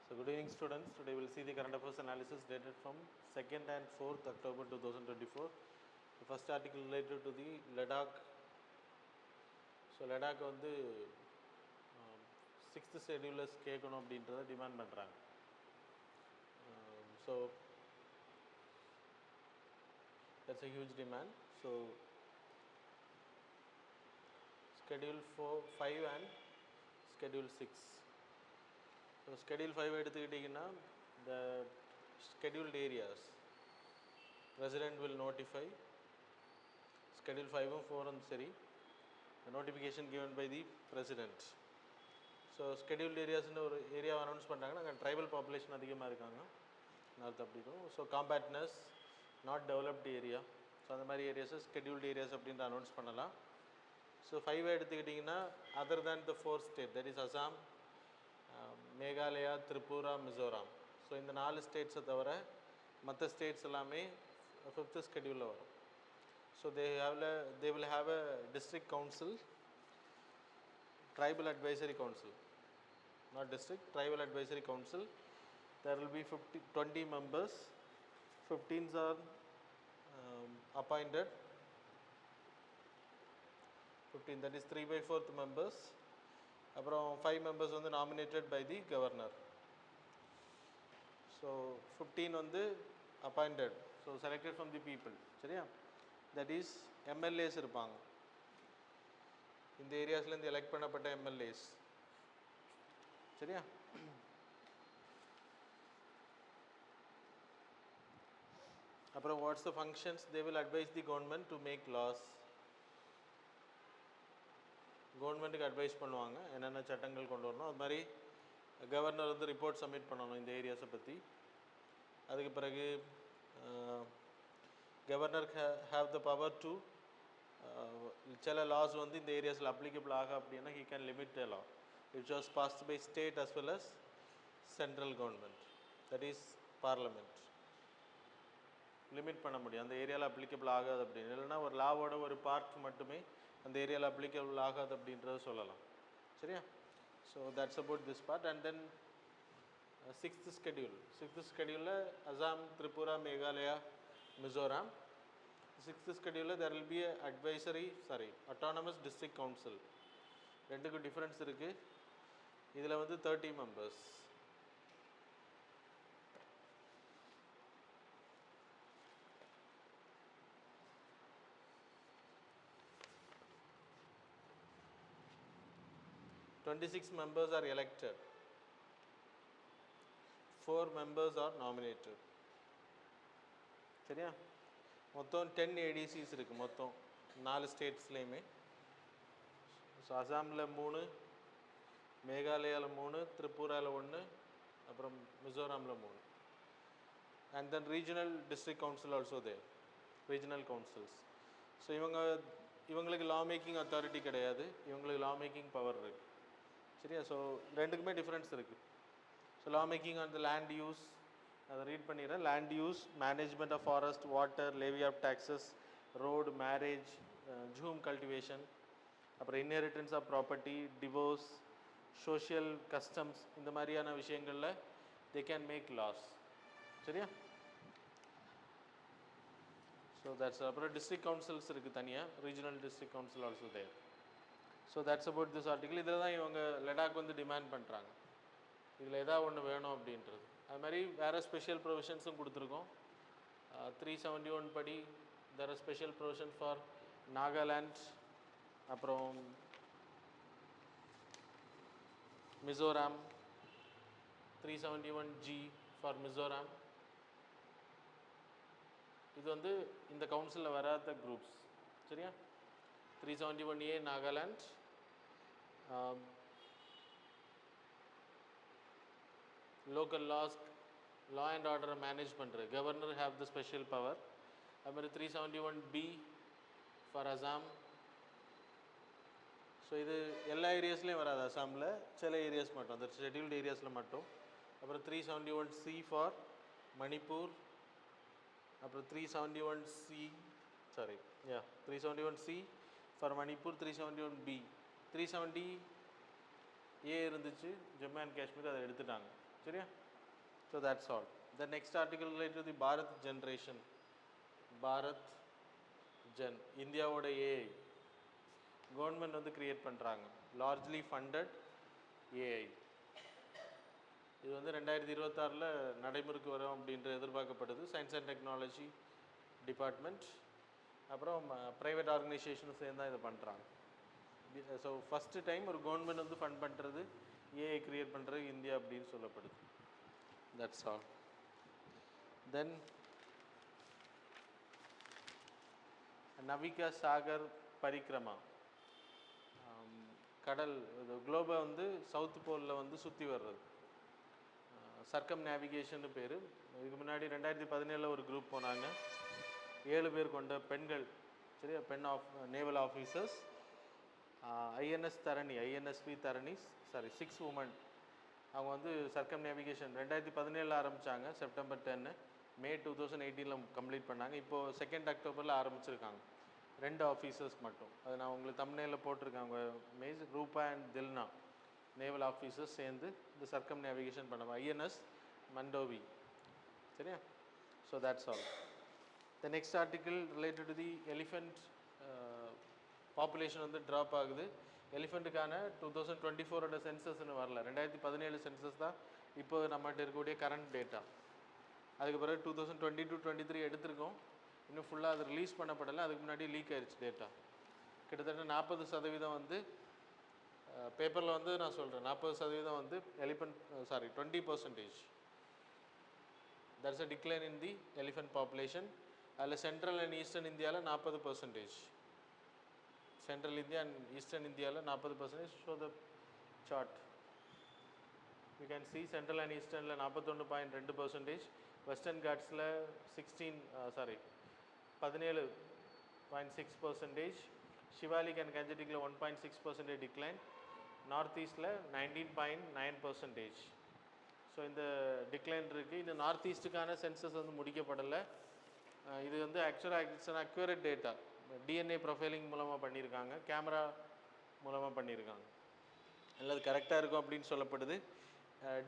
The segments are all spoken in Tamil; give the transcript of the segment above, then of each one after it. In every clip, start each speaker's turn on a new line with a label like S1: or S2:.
S1: So good evening students. Today we will see the current affairs analysis dated from 2nd and 4th October 2024. The first article related to the Ladakh. So Ladakh வந்து 6th schedulers கேட்கணும் அப்படின்றத டிமாண்ட் பண்ணுறாங்க. So that's a huge demand. So schedule 4, 5 and schedule 6. So schedule 5 எடுத்துக்கிட்டிங்கன்னா the scheduled areas president will notify schedule 5 and 4 and சரி the notification given by the president. So scheduled areas னு ஒரு ஏரியாவை அனௌன்ஸ் பண்ணுறாங்கன்னா அங்கே ட்ரைபல் பாப்புலேஷன் அதிகமாக இருக்காங்க நார்த் அப்படி இருக்கும். So compactness not developed area, so அந்த மாதிரி ஏரியாஸை ஸ்கெடியூல்டு ஏரியாஸ் அப்படின்ற அனௌன்ஸ் பண்ணலாம். ஸோ 5 எடுத்துக்கிட்டிங்கன்னா other than the 4 state, that is Assam, Meghalaya, Tripura, Mizoram. So இந்த 4 ஸ்டேட்ஸை தவிர மற்ற ஸ்டேட்ஸ் எல்லாமே 5th ஸ்கெடியூலில் வரும். So they will have a district council, tribal advisory council, not district, tribal advisory council. There will be 20 members, 15s are appointed, 15, that is 3/4 members. அப்புறம் 5 members வந்து nominated by the governor. So 15 வந்து appointed, so selected from the people, சரியா? That is MLAs இருப்பாங்க, இந்த ஏரியாஸ்லேருந்து எலெக்ட் பண்ணப்பட்ட MLAs, சரியா? அப்புறம் what's the functions, they will advise the government to make laws. கவர்மெண்ட்டுக்கு அட்வைஸ் பண்ணுவாங்க என்னென்ன சட்டங்கள் கொண்டு வரணும். அது மாதிரி கவர்னர் வந்து ரிப்போர்ட் சப்மிட் பண்ணணும் இந்த ஏரியாஸை பற்றி. அதுக்கு பிறகு governor have the power to சில லாஸ் வந்து இந்த ஏரியாஸில் அப்ளிகபிள் ஆக அப்படின்னா he can limit the law which was passed by state as well as central government, that is parliament. Limit பண்ண முடியும் அந்த ஏரியாவில் அப்ளிகபிள் ஆகாது அப்படின்னு, இல்லைன்னா ஒரு லாவோட ஒரு பார்ட் மட்டுமே அந்த ஏரியாவில் அப்ளிகபிள் ஆகாது அப்படின்றத சொல்லலாம், சரியா? So that's about this part. And then 6th schedule, 6th schedule Assam, Tripura, Meghalaya, Mizoram. 6th schedule there will be a autonomous district council. ரெண்டுக்கும் டிஃப்ரென்ஸ் இருக்குது. இதில் வந்து 30 members. "26 members are elected, 4 members are nominated." சரியா? மொத்தம் 10 ADCs இருக்குது மொத்தம் 4 ஸ்டேட்ஸ்லேயுமே. ஸோ அசாமில் 3, மேகாலயாவில் 3, திரிபுராவில் 1, அப்புறம் மிசோராமில் 3. And then regional district council also there, regional councils. So இவங்களுக்கு லா மேக்கிங் அத்தாரிட்டி கிடையாது, இவங்களுக்கு லா மேக்கிங் பவர் இருக்குது, சரியா? ஸோ ரெண்டுக்குமே டிஃப்ரென்ஸ் இருக்குது. So law making on the land use, அதை ரீட் பண்ணிடுறேன். Land use, management of forest, water, levy of taxes, road, marriage, jhum cultivation, அப்புறம் inheritance of property, divorce, social customs, இந்த மாதிரியான விஷயங்களில் தே கேன் மேக் லாஸ், சரியா? So that's. அப்புறம் டிஸ்ட்ரிக்ட் கவுன்சில்ஸ் இருக்குது தனியாக, regional district council also there. So that's about this article. இதில் தான் இவங்க லடாக் வந்து டிமாண்ட் பண்ணுறாங்க, இதில் எதாவது ஒன்று வேணும் அப்படின்றது. அது மாதிரி வேறு ஸ்பெஷல் ப்ரொவிஷன்ஸும் கொடுத்துருக்கோம். 371 படி there are special provision for Nagaland, அப்புறம் மிசோராம். 371G for Mizoram. இது வந்து இந்த கவுன்சிலில் வராத குரூப்ஸ், சரியா? 371A Nagaland, local laws, law and ஆர்டரை மேனேஜ் பண்ணுற governor have the special power. அது மாதிரி 371B ஃபார் அசாம். ஸோ இது எல்லா ஏரியாஸ்லேயும் வராது, அசாமில் சில ஏரியாஸ் மட்டும், அந்த ஷெட்யூல்டு ஏரியாஸில் மட்டும். அப்புறம் 371C ஃபார் மணிப்பூர். அப்புறம் 371C for Manipur. 371B, 370A இருந்துச்சு ஜம்மு அண்ட் காஷ்மீர், அதை எடுத்துட்டாங்க, சரியா? So that's all. The next article related to the Bharat generation. Bharat gen, இந்தியாவோட ஏஐ கவர்மெண்ட் வந்து கிரியேட் பண்ணுறாங்க. Largely funded AI. இது வந்து 2026 நடைமுறைக்கு வரும் அப்படின்ற எதிர்பார்க்கப்படுது. சயின்ஸ் அண்ட் டெக்னாலஜி டிபார்ட்மெண்ட் அப்புறம் ப்ரைவேட் ஆர்கனைசேஷனும் சேர்ந்து தான் இதை பண்ணுறாங்க. ஸோ ஃபஸ்ட்டு டைம் ஒரு கவர்மெண்ட் வந்து ஃபண்ட் பண்ணுறது, ஏஐ கிரியேட் பண்ணுறது இந்தியா அப்படின்னு சொல்லப்படுது. That's all. Then Navika Sagar Parikrama, கடல் குளோபை வந்து சவுத் போலில் வந்து சுற்றி வர்றது, சர்க்கம் நேவிகேஷன் பேர். இதுக்கு முன்னாடி 2017 ஒரு குரூப் போனாங்க, 7 பேர் கொண்ட பெண்கள், சரியா, பெண் நேவல் ஆஃபீஸர்ஸ். ஐஎன்எஸ் தரணி, ஐஎன்எஸ்வி தரணி, சாரி 6 உமன். அவங்க வந்து சர்க்கம் நேவிகேஷன் 2017 ஆரம்பித்தாங்க, செப்டம்பர் 10, மே 2018 கம்ப்ளீட் பண்ணாங்க. இப்போது 2 அக்டோபரில் ஆரம்பிச்சிருக்காங்க. 2 ஆஃபீஸர்ஸ் மட்டும். அது நான் உங்களுக்கு தம்ப்நெயிலில் போட்டிருக்கேன். அவங்க மேஜர் ரூபா அண்ட் தில்னா நேவல் ஆஃபீஸர்ஸ் சேர்ந்து இந்த சர்க்கம் நேவிகேஷன் பண்ணுவாங்க. ஐஎன்எஸ் மண்டோவி, சரியா? So that's all. The next article related to the elephant population வந்து ட்ராப் ஆகுது. எலிஃபெண்ட்டுக்கான 2024 சென்சஸ்ன்னு வரல, 2017 சென்சஸ் தான் இப்போ நம்மகிட்ட இருக்கக்கூடிய கரண்ட் டேட்டா. அதுக்கு பிறகு 2022-23 எடுத்திருக்கோம், இன்னும் ஃபுல்லாக அது ரிலீஸ் பண்ணப்படலை. அதுக்கு முன்னாடி லீக் ஆயிடுச்சு டேட்டா. கிட்டத்தட்ட 40% வந்து பேப்பரில் வந்து நான் சொல்கிறேன், 40% வந்து elephant, sorry 20%. That's a decline in the elephant population. அதில் சென்ட்ரல் அண்ட் ஈஸ்டர்ன் இந்தியாவில் 40%. சென்ட்ரல் இந்தியா அண்ட் ஈஸ்டர்ன் இந்தியாவில் 40%. Show the chart. You can see central and ஈஸ்டர்னில் 41.2%, வெஸ்டர்ன் காட்ஸில் 17.6%, ஷிவாலிக் அண்ட் கஞ்சட்டிக்கில் 1.6% டிக்ளைன், நார்த் ஈஸ்டில் 19.9%. ஸோ இந்த டிக்ளைன் இருக்குது. இந்த நார்த் ஈஸ்ட்டுக்கான சென்சஸ் வந்து முடிக்கப்படலை. இது வந்து ஆக்சுவலாக it's an accurate data. DNA profiling மூலமாக பண்ணியிருக்காங்க, கேமரா மூலமாக பண்ணியிருக்காங்க. அல்லது கரெக்டாக இருக்கும் அப்படின்னு சொல்லப்படுது.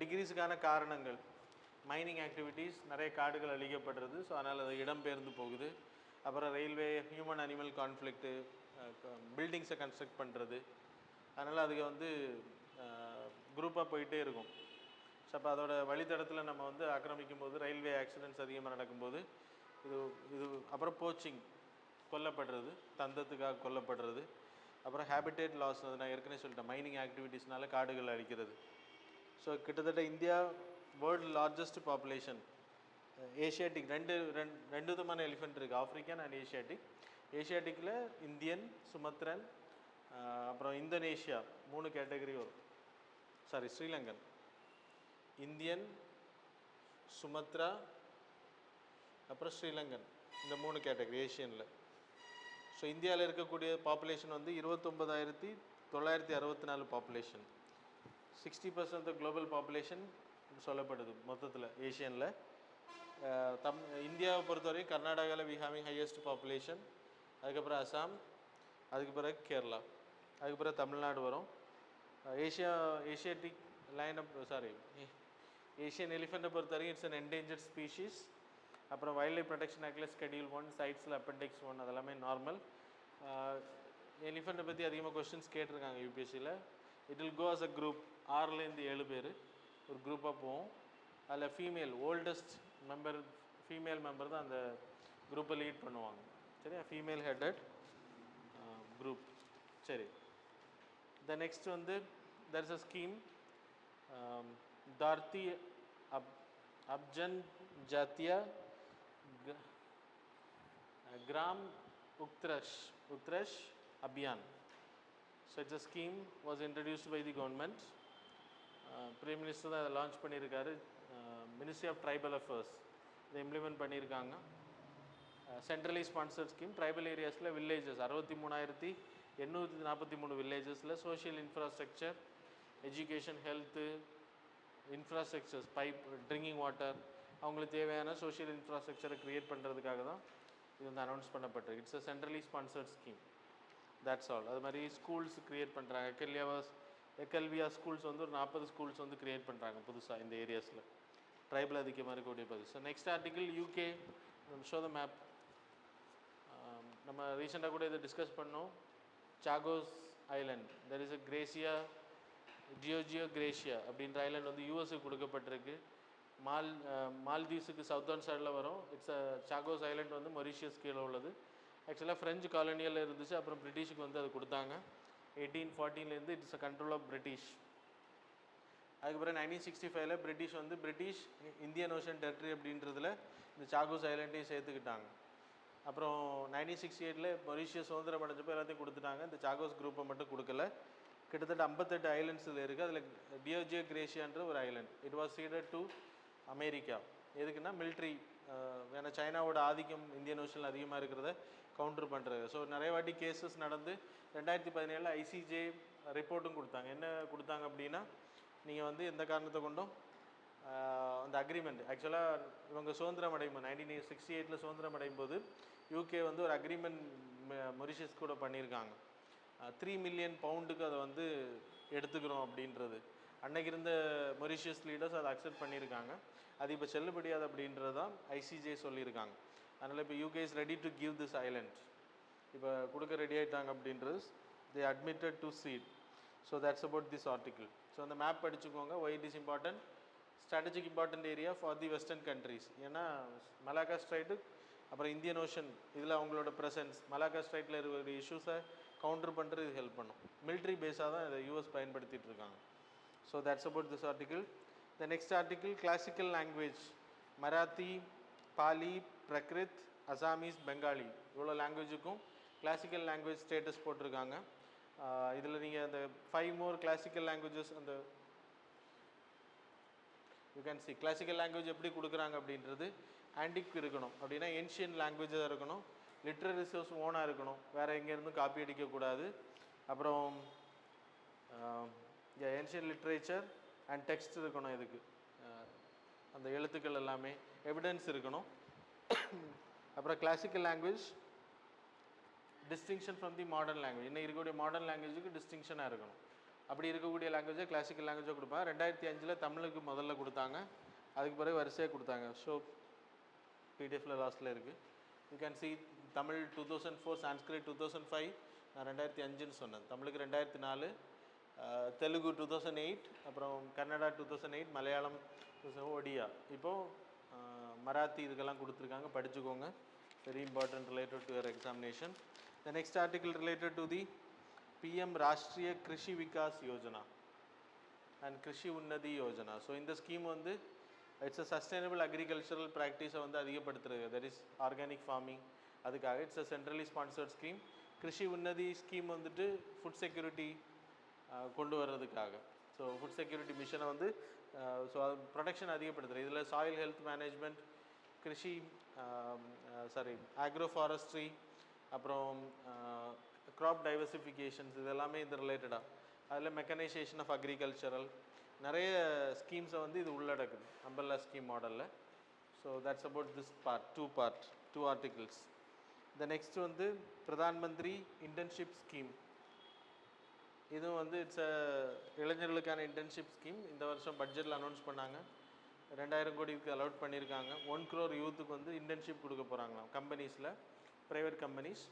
S1: டிக்ரீஸுக்கான காரணங்கள், மைனிங் ஆக்டிவிட்டீஸ், நிறைய காடுகள் அழிக்கப்படுறது, ஸோ அதனால் அது இடம்பெயர்ந்து போகுது. அப்புறம் ரயில்வே, ஹியூமன் அனிமல் கான்ஃப்ளிக்ட்டு, பில்டிங்ஸை கன்ஸ்ட்ரக்ட் பண்ணுறது, அதனால் அதுக்கு வந்து குரூப்பாக போயிட்டே இருக்கும். ஸோ அப்போ அதோட வழித்தடத்தில் நம்ம வந்து ஆக்கிரமிக்கும் போது ரயில்வே ஆக்சிடென்ட்ஸ் அதிகமாக நடக்கும்போது இது அப்புறம் போச்சிங், கொல்லப்படுறது, தந்தத்துக்காக கொல்லப்படுறது, அப்புறம் ஹேபிடேட் லாஸ், அது நான் ஏற்கனவே சொல்லிட்டேன், மைனிங் ஆக்டிவிட்டீஸ்னால காடுகள் அழிக்கிறது. ஸோ கிட்டத்தட்ட India world largest population. Asiatic ரெண்டு விதமான எலிஃபெண்ட் இருக்குது, ஆஃப்ரிக்கன் அண்ட் ஏஷியாட்டிக். ஏஷியாட்டிக்கில் இந்தியன், சுமத்ரன், அப்புறம் இந்தோனேஷியா 3 கேட்டகரி வரும். சாரி, ஸ்ரீலங்கன், இந்தியன், சுமத்ரா, அப்புறம் ஸ்ரீலங்கன், இந்த 3 கேட்டகரி ஏஷியனில். ஸோ இந்தியாவில் இருக்கக்கூடிய பாப்புலேஷன் வந்து 29,964 பாப்புலேஷன். 60% ஆஃப் குளோபல் பாப்புலேஷன் சொல்லப்படுது மொத்தத்தில் ஏஷியனில். இந்தியாவை பொறுத்தவரைக்கும் கர்நாடகாவில் வி ஹேவிங் ஹையஸ்ட் பாப்புலேஷன், அதுக்கப்புறம் அசாம், அதுக்கு பிறகு கேரளா, அதுக்கு பிறகு தமிழ்நாடு வரும். ஏஷியாட்டிக் லைனப், சாரி ஏஷியன் எலிஃபெண்ட்டை பொறுத்தவரைக்கும் இட்ஸ் அன் என்டேஞ்சர்ட் ஸ்பீஷீஸ். அப்புறம் வைல்ட் லைஃப் ப்ரொடெக்ஷன் ஆக்டில் Schedule 1 சைட்ஸில் அப்பெண்டிக்ஸ் 1 அதெல்லாமே நார்மல். எலிஃபெண்ட்டை பற்றி அதிகமாக கொஸ்டின்ஸ் கேட்டிருக்காங்க யூபிஎஸ்சியில். It will go as a group, 6லேருந்து 7 பேர் ஒரு குரூப்பாக போவோம். அதில் ஃபீமேல் ஓல்டஸ்ட் ஃபீமேல் மெம்பர் தான் அந்த குரூப்பை லீட் பண்ணுவாங்க, சரியா? Female headed group. சரி, த நெக்ஸ்ட் வந்து there is a scheme, Dharti Aba Jan Jatiya Gram Utkarsh Abhiyan. So it's a scheme was introduced by the government. Prime Minister தான் அதை லான்ச் பண்ணியிருக்காரு. Ministry of Tribal Affairs இதை இம்ப்ளிமெண்ட் பண்ணியிருக்காங்க. Centrally sponsored scheme. ட்ரைபல் ஏரியாஸில் வில்லேஜஸ் 63,843 வில்லேஜஸில் social infrastructure, education, health, infrastructures, pipe, drinking water, அவங்களுக்கு தேவையான சோஷியல் இன்ஃப்ராஸ்ட்ரக்சரை க்ரியேட் பண்ணுறதுக்காக தான் இது வந்து அனௌன்ஸ் பண்ணப்பட்டிருக்கு. It's a centrally sponsored scheme. That's all. அது மாதிரி ஸ்கூல்ஸ் க்ரியேட் பண்ணுறாங்க. அகல்யாவாஸ் எக்கல்வியா ஸ்கூல்ஸ் வந்து ஒரு 40 ஸ்கூல்ஸ் வந்து கிரியேட் பண்ணுறாங்க புதுசாக இந்த ஏரியாஸில், ட்ரைபல் அதிகமாக இருக்கக்கூடிய பகுதி. So next article UK, show the map. நம்ம ரீசெண்டாக கூட இதை டிஸ்கஸ் பண்ணோம். Chagos Island, there is a Grazia, Jio Gracia அப்படின்ற ஐலண்ட் வந்து யூஎஸ்க்கு கொடுக்கப்பட்டிருக்கு. மால்தீவ்ஸுக்கு சவுத்தர்ன் சைடில் வரும். இட்ஸ் சாகோஸ் ஐலண்ட் வந்து மொரிஷியஸ் கீழே உள்ளது. ஆக்சுவலாக ஃப்ரெஞ்சு காலனியில் இருந்துச்சு, அப்புறம் பிரிட்டிஷுக்கு வந்து அது கொடுத்தாங்க 1814. It's a control of British. அதுக்கப்புறம் 1965 பிரிட்டிஷ் வந்து பிரிட்டிஷ் இந்தியன் ஓஷன் டெரிட்டரி அப்படின்றதுல இந்த சாகோஸ் ஐலண்டையும் சேர்த்துக்கிட்டாங்க. அப்புறம் 1968 மொரிஷியஸ் சுதந்திரம் அடைஞ்சப்போ எல்லாத்தையும் கொடுத்துட்டாங்க. இந்த சாகோஸ் குரூப்பை மட்டும் கொடுக்கல. கிட்டத்தட்ட 58 ஐலண்ட்ஸில் இருக்குது. அதில் டியோ கிரேஷியான்ற ஒரு Island, it was seeded to America. எதுக்குன்னா மிலிட்ரி, ஏன்னா சைனாவோட ஆதிக்கம் இந்தியன் ஓஷனில் அதிகமாக இருக்கிறத கவுண்டர் பண்ணுறது. ஸோ நிறைய வாட்டி கேசஸ் நடந்து 2017 ஐசிஜே ரிப்போர்ட்டும் கொடுத்தாங்க. என்ன கொடுத்தாங்க அப்படின்னா, நீங்கள் வந்து எந்த காரணத்தை கொண்டும் அந்த அக்ரிமெண்ட், ஆக்சுவலாக இவங்க சுதந்திரம் அடையும் போது 1968 சுதந்திரம் அடையும் போது யூகே வந்து ஒரு அக்ரிமெண்ட் மொரிஷியஸ் கூட பண்ணியிருக்காங்க. 3 மில்லியன் பவுண்டுக்கு அதை வந்து எடுத்துக்கிறோம் அப்படின்றது. அன்னைக்கு இருந்த மொரிஷியஸ் லீடர்ஸ் அதை அக்செப்ட் பண்ணியிருக்காங்க. அது இப்போ செல்லுபடியாது அப்படின்றது தான் ஐசிஜே சொல்லியிருக்காங்க. அதனால் இப்போ UK is ready to give this island, இப்போ கொடுக்க ரெடி ஆகிட்டாங்க அப்படின்றது. They admitted to seat. So that's about this article. So அந்த மேப் படிச்சுக்கோங்க. Why it is important, strategic important area for the western countries. ஏன்னா மலாக்கா ஸ்ட்ரைட்டு அப்புறம் இந்தியன் ஓஷன், இதில் அவங்களோட ப்ரெசன்ஸ், மலாக்கா ஸ்ட்ரைட்டில் இருக்கிற இஷ்யூஸை கவுண்டர் பண்ணுறது இது ஹெல்ப் பண்ணும். மிலிட்ரி பேஸாக தான் இதை யூஎஸ் பயன்படுத்திகிட்டு இருக்காங்க. So that's about this article. The next article, classical language, Marathi, Pali, Prakrit, Assamese, Bengali, இவ்வளோ லாங்குவேஜுக்கும் கிளாசிக்கல் லாங்குவேஜ் ஸ்டேட்டஸ் போட்டிருக்காங்க. இதில் நீங்கள் அந்த 5 more கிளாசிக்கல் லாங்குவேஜஸ், அந்த you can C classical language எப்படி கொடுக்குறாங்க அப்படின்றது. ஆன்டிக் இருக்கணும் அப்படின்னா ஏன்ஷியன் லாங்குவேஜாக இருக்கணும். லிட்ரரி ரிசோர்ஸ் ஓனாக இருக்கணும், வேறு எங்கேருந்தும் காப்பி அடிக்கக்கூடாது. அப்புறம் ஏன்ஷியன் லிட்ரேச்சர் அண்ட் டெக்ஸ்ட் இருக்கணும். இதுக்கு அந்த எழுத்துக்கள் எல்லாமே எவிடன்ஸ் இருக்கணும். அப்புறம் classical language distinction from the modern language, இன்னும் இருக்கக்கூடிய மாடர்ன் லாங்குவேஜுக்கு டிஸ்டிங்ஷனாக இருக்கணும். அப்படி இருக்கக்கூடிய லாங்குவேஜை கிளாசிக்கல் லாங்குவேஜாக கொடுப்பாங்க. 2005 தமிழுக்கு முதல்ல கொடுத்தாங்க, அதுக்கு பிறகு வரிசையாக கொடுத்தாங்க. ஸோ பிடிஎஃப்ல லாஸ்ட்டில் இருக்குது. You can C Tamil 2004, Sanskrit 2005, நான் 2005ன்னு சொன்னேன். தமிழுக்கு 2004, தெலுங்கு 2008, அப்புறம் கன்னடா 2008, மலையாளம் ஒடியா. இப்போது மராத்தி இதுக்கெல்லாம் கொடுத்துருக்காங்க, படிச்சுக்கோங்க. Very important related to your examination. The next article related to the PM Rashtriya Krishi Vikas Yojana and Krishi Unnati Yojana. So இந்த ஸ்கீம் வந்து இட்ஸ் அ சஸ்டைனபிள் அக்ரிகல்ச்சரல் ப்ராக்டிஸை வந்து அதிகப்படுத்துறது, தட் இஸ் ஆர்கானிக் ஃபார்மிங். அதுக்காக it's a centrally sponsored scheme. Krishi Unnati scheme வந்துட்டு ஃபுட் செக்யூரிட்டி கொண்டு வர்றதுக்காக. ஸோ ஃபுட் செக்யூரிட்டி மிஷனை வந்து ஸோ அது ப்ரொடக்ஷன் அதிகப்படுத்துறது. இதில் soil health management, Krishi agro forestry, அப்புறம் க்ராப் டைவர்சிஃபிகேஷன்ஸ், இது எல்லாமே இது ரிலேட்டடாக. அதில் மெக்கனைசேஷன் ஆஃப் அக்ரிகல்ச்சரல் நிறைய ஸ்கீம்ஸை வந்து இது உள்ளடக்குது அம்பல்லா ஸ்கீம் மாடலில். So that's about this part, two articles. The next வந்து பிரதான் மந்திரி இன்டர்ன்ஷிப் ஸ்கீம். இதுவும் வந்து இட்ஸ் அ இளைஞர்களுக்கான இன்டர்ன்ஷிப் ஸ்கீம். இந்த வருஷம் பட்ஜெட்டில் அனௌன்ஸ் பண்ணாங்க. 2000 கோடிக்கு அலோட் பண்ணியிருக்காங்க. 1 crore யூத்துக்கு வந்து இன்டர்ன்ஷிப் கொடுக்க போகிறாங்களாம் கம்பெனிஸில், ப்ரைவேட் கம்பெனிஸ்.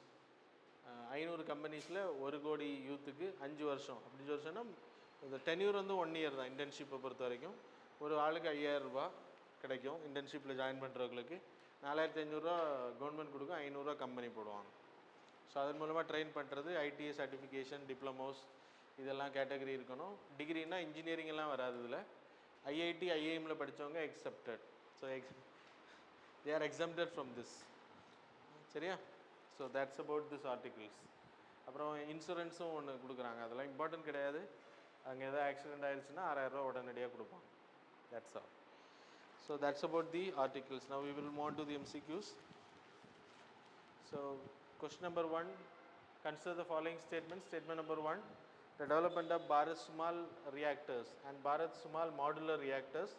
S1: 500 கம்பெனிஸில் 1 கோடி யூத்துக்கு 5 வருஷம். 5 வருஷம்னா இந்த டென்யூர் வந்து 1 year தான் இன்டர்ன்ஷிப்பை பொறுத்த வரைக்கும். ஒரு ஆளுக்கு 5000 ரூபாய் கிடைக்கும் இன்டர்ன்ஷிப்பில் ஜாயின் பண்ணுறவங்களுக்கு. 4500 ரூபா கவர்மெண்ட் கொடுக்கும், 500 ரூபா கம்பெனி போடுவாங்க. ஸோ அதன் மூலமாக ட்ரெயின் பண்ணுறது. ஐடிஐ சர்டிஃபிகேஷன், டிப்ளமோஸ் இதெல்லாம் கேட்டகரி இருக்கணும். டிகிரினா இன்ஜினியரிங் எல்லாம் வராது. இதில் ஐஐடி ஐஏஎம்மில் படித்தவங்க exempted. So they are exempted from this. சரியா? So that's about this articles. அப்புறம் இன்சூரன்ஸும் ஒன்று கொடுக்குறாங்க. அதெல்லாம் இம்பார்ட்டன்ட் கிடையாது. அங்கே எதாவது ஆக்சிடென்ட் ஆயிடுச்சுன்னா 6000 ரூபா உடனடியாக கொடுப்பாங்க. That's all. So that's about the articles. Now we will move on to the MCQs. So question number 1, consider the following statements. Statement number 1, the development of Bharat Sumal reactors and Bharat Sumal modular reactors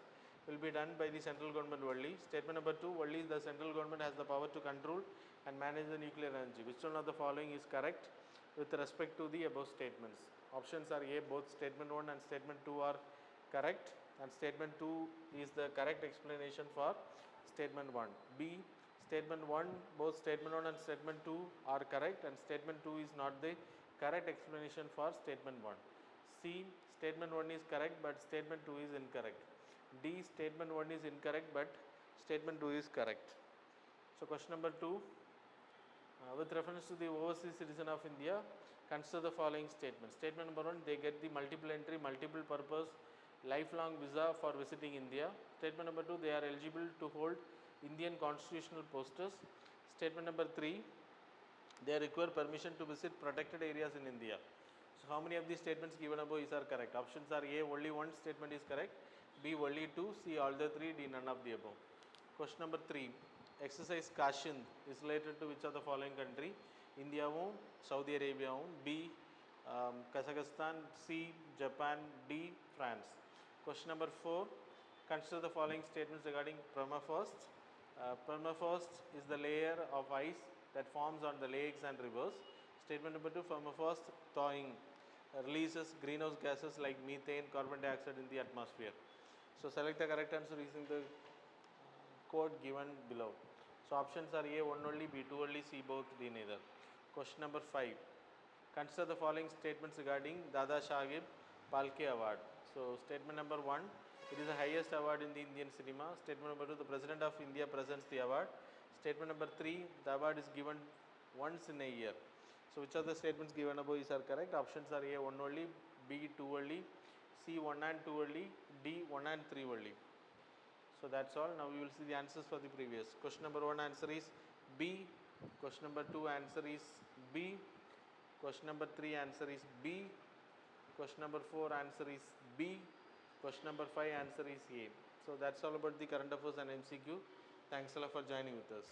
S1: will be done by the central government only. Statement number 2, only the central government has the power to control and manage the nuclear energy. Which one of the following is correct? with respect to the above statements. Options are A, both statement 1 and statement 2 are correct, and statement 2 is the correct explanation for statement 1. B, statement 1, both statement 1 and statement 2 are correct, and statement 2 is not the correct explanation for statement 1. C, statement 1 is correct but statement 2 is incorrect. D, statement 1 is incorrect but statement 2 is correct. So question number 2, with reference to the overseas citizen of India, consider the following statements. Statement number 1, they get the multiple entry, multiple purpose, lifelong visa for visiting India. Statement number 2, they are eligible to hold Indian constitutional posters. Statement number 3, they require permission to visit protected areas in India. So how many of these statements given above are correct? Options are A, only one statement is correct, B, only two, C, all the three, D, none of the above. Question number 3, exercise Kashin is related to which of the following country? India, Saudi Arabia, B, Kazakhstan, C, Japan, D, France. Question number 4, consider the following statements regarding permafrost. Permafrost is the layer of ice that forms on the lakes and rivers. Statement number 2, permafrost thawing releases greenhouse gases like methane, carbon dioxide in the atmosphere. So select the correct answer using the code given below. So options are A, 1 only, B, 2 only, C, both, D, neither. Question number 5, consider the following statements regarding Dada Saheb Phalke Award. So statement number 1, it is the highest award in the Indian cinema. Statement number 2, the President of India presents the award. Statement number 3, the award is given once in a year. So which of the statements given above are correct? Options are A, 1 only, B, 2 only, C, 1 and 2 only, D, 1 and 3 only. So that's all. Now we will see the answers for the previous. Question number 1 answer is B. Question number 2 answer is B. Question number 3 answer is B. Question number 4 answer is B. Question number 5 answer is A. So that's all about the current affairs and MCQ. Thanks a lot for joining with us.